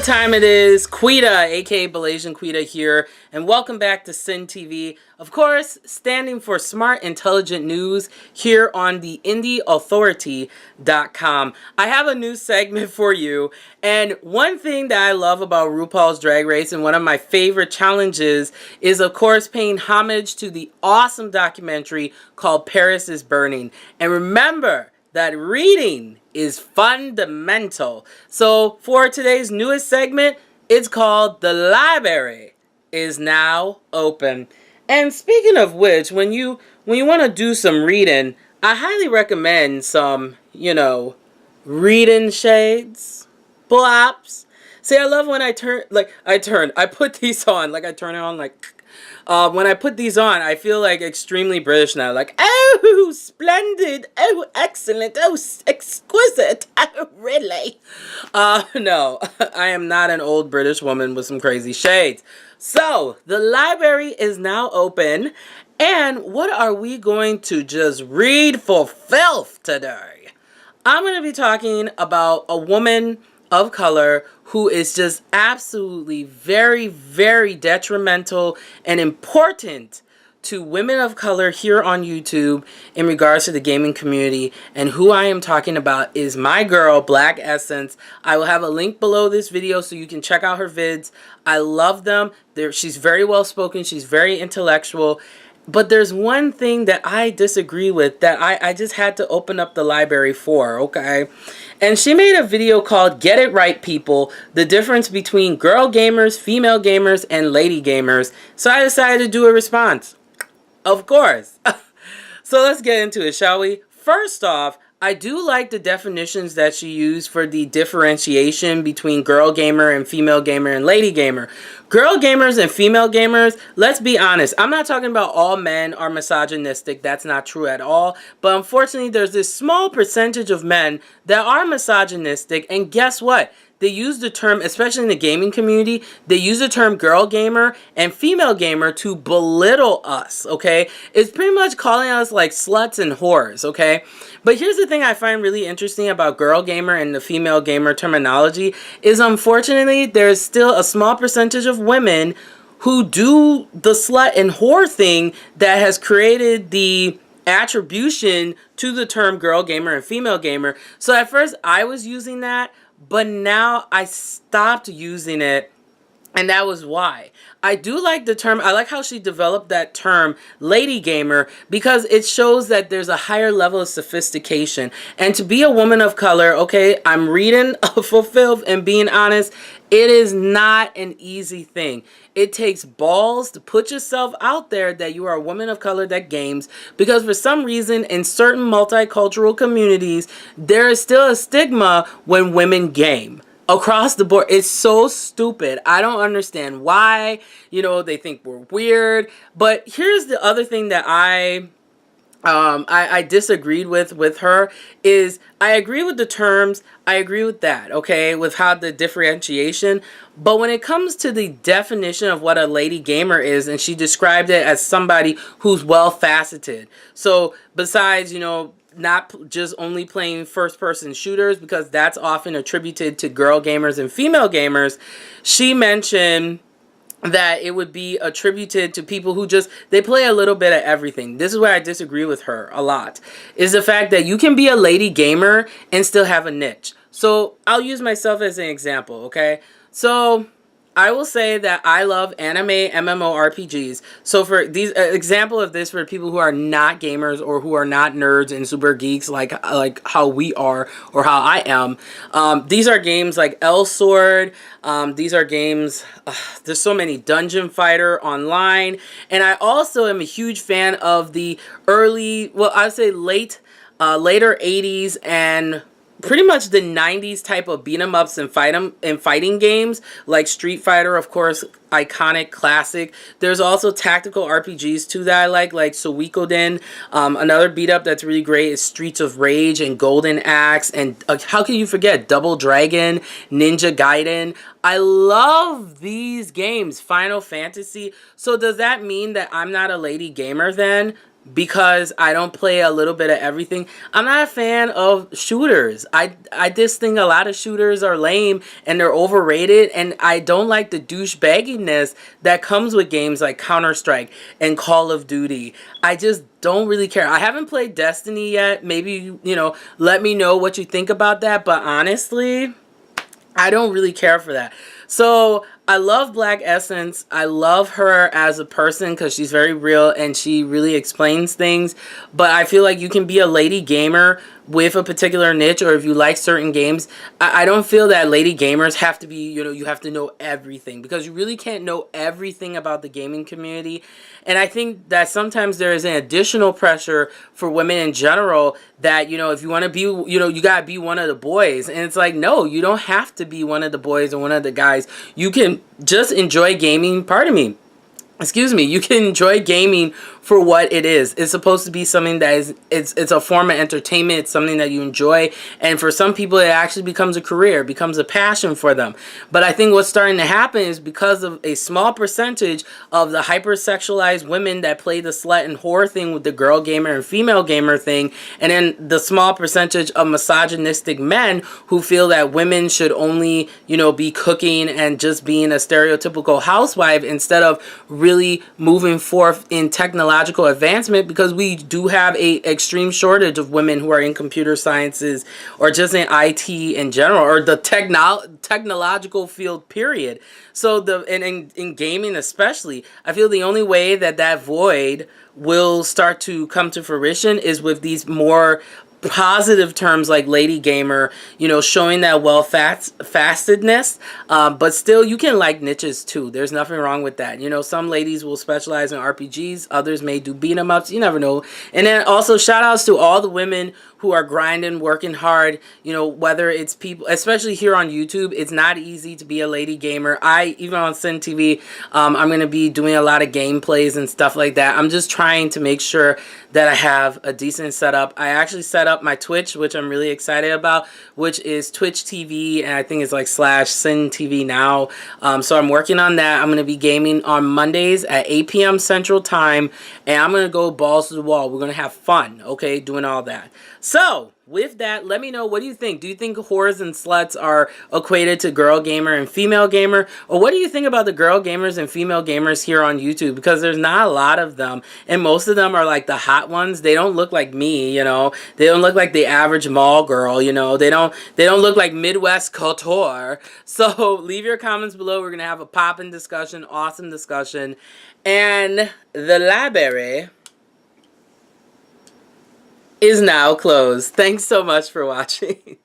time it is. Quita, aka Malaysian Quita here, and welcome back to Sin TV. Of course, standing for smart, intelligent news here on the indieauthority.com. I have a new segment for you, and one thing that I love about RuPaul's Drag Race and one of my favorite challenges is, of course, paying homage to the awesome documentary called Paris is Burning. And remember that reading is fundamental. So for today's newest segment, it's called The Library is Now Open. And speaking of which, when you want to do some reading, I highly recommend some, reading shades, pull-ups. See, I love when I put these on, I turn it on when I put these on, I feel like extremely British now. Like, oh, splendid, oh, excellent, oh, exquisite, oh, really? No, I am not an old British woman with some crazy shades. So, the library is now open, and what are we going to just read for filth today? I'm going to be talking about a woman of color who is just absolutely very, very detrimental and important to women of color here on YouTube in regards to the gaming community. And who I am talking about is my girl, Black Essence. I will have a link below this video so you can check out her vids. I love them. She's very well spoken. She's very intellectual. But there's one thing that I disagree with that I just had to open up the library for, okay? And she made a video called Get It Right, People, the difference between girl gamers, female gamers, and lady gamers. So I decided to do a response. Of course. So let's get into it, shall we? First off, I do like the definitions that she used for the differentiation between girl gamer and female gamer and lady gamer. Girl gamers and female gamers, let's be honest. I'm not talking about all men are misogynistic. That's not true at all. But unfortunately, there's this small percentage of men that are misogynistic. And guess what? They use the term, especially in the gaming community, they use the term girl gamer and female gamer to belittle us, okay? It's pretty much calling us like sluts and whores, okay? But here's the thing I find really interesting about girl gamer and the female gamer terminology is, unfortunately, there's still a small percentage of women who do the slut and whore thing that has created the attribution to the term girl gamer and female gamer. So at first I was using that, but now I stopped using it, and that was why. I do like the term, I like how she developed that term, lady gamer, because it shows that there's a higher level of sophistication. And to be a woman of color, okay, I'm reading for filth and being honest, it is not an easy thing. It takes balls to put yourself out there that you are a woman of color that games, because for some reason in certain multicultural communities, there is still a stigma when women game. Across the board, it's so stupid. I don't understand why, they think we're weird. But here's the other thing that I disagreed with her is I agree with the terms. I agree with that, okay, with how the differentiation. But when it comes to the definition of what a lady gamer is, and she described it as somebody who's well faceted. So besides, not just only playing first-person shooters, because that's often attributed to girl gamers and female gamers, she mentioned that it would be attributed to people who they play a little bit of everything. This is where I disagree with her a lot, is the fact that you can be a lady gamer and still have a niche. So I'll use myself as an example, okay? So I will say that I love anime MMORPGs. So for these example of this for people who are not gamers or who are not nerds and super geeks like how we are or how I am, these are games like L Sword. These are games. There's so many. Dungeon Fighter Online, and I also am a huge fan of the early, well, I'd say later 80s and pretty much the 90s type of beat 'em ups and fighting games like Street Fighter, of course, iconic classic. There's also tactical RPGs too that I like Suikoden. Another beat up that's really great is Streets of Rage and Golden Axe, and how can you forget Double Dragon, Ninja Gaiden. I love these games. Final Fantasy. So does that mean that I'm not a lady gamer then? because I don't play a little bit of everything. I'm not a fan of shooters. I just think a lot of shooters are lame and they're overrated, and I don't like the douchebagginess that comes with games like Counter-Strike and Call of Duty. I just don't really care. I haven't played Destiny yet. Maybe, let me know what you think about that, but honestly, I don't really care for that. So I love Black Essence. I love her as a person because she's very real and she really explains things. But I feel like you can be a lady gamer with a particular niche, or if you like certain games. I don't feel that lady gamers have to be, you have to know everything, because you really can't know everything about the gaming community. And I think that sometimes there is an additional pressure for women in general that, if you want to be, you got to be one of the boys. And it's like, no, you don't have to be one of the boys or one of the guys. You can just enjoy gaming. Pardon me. Excuse me. You can enjoy gaming for what it is. It's supposed to be something that is, it's a form of entertainment. It's something that you enjoy. And for some people, it actually becomes a career, becomes a passion for them. But I think what's starting to happen is because of a small percentage of the hypersexualized women that play the slut and whore thing with the girl gamer and female gamer thing, and then the small percentage of misogynistic men who feel that women should only, be cooking and just being a stereotypical housewife instead of really moving forth in technological advancement, because we do have a extreme shortage of women who are in computer sciences or just in IT in general, or the technological field, period. So in gaming especially, I feel the only way that void will start to come to fruition is with these more positive terms like lady gamer, showing that fastedness, but still you can like niches too. There's nothing wrong with that. Some ladies will specialize in RPGs, others may do beat 'em ups, you never know. And then also shout outs to all the women who are grinding, working hard, whether it's people, especially here on YouTube. It's not easy to be a lady gamer. Even on Sin TV, I'm going to be doing a lot of gameplays and stuff like that. I'm just trying to make sure that I have a decent setup. I actually set up my Twitch, which I'm really excited about, which is Twitch TV, and I think it's like /Sin TV now. So I'm working on that. I'm going to be gaming on Mondays at 8 p.m. Central Time, and I'm going to go balls to the wall. We're going to have fun, okay, doing all that. So, with that, let me know, what do you think? Do you think whores and sluts are equated to girl gamer and female gamer? Or what do you think about the girl gamers and female gamers here on YouTube? Because there's not a lot of them, and most of them are like the hot ones. They don't look like me, They don't look like the average mall girl, They don't look like Midwest couture. So, leave your comments below. We're going to have a poppin' discussion, awesome discussion. And the library is now closed. Thanks so much for watching.